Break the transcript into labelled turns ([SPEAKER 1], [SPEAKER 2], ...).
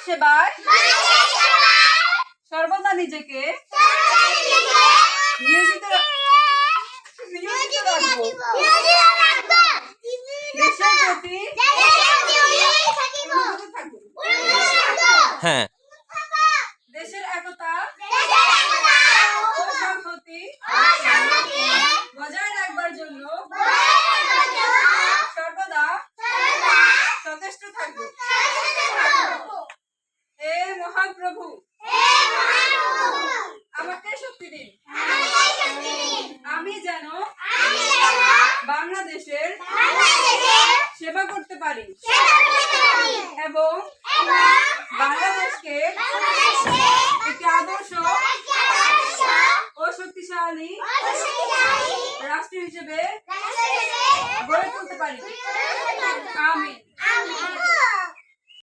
[SPEAKER 1] সেবায় সর্বদা নিজেকে নিয়োজিত রাখবো। দেশের প্রতি
[SPEAKER 2] হ্যাঁ,
[SPEAKER 1] দেশের একতা ও সংহতি বজায় রাখবার জন্য সর্বদা সচেষ্ট থাকবো। হে মহান প্রভু, আমাকে শক্তি দিন, আমি যেন বাংলাদেশের সেবা করতে পারি এবং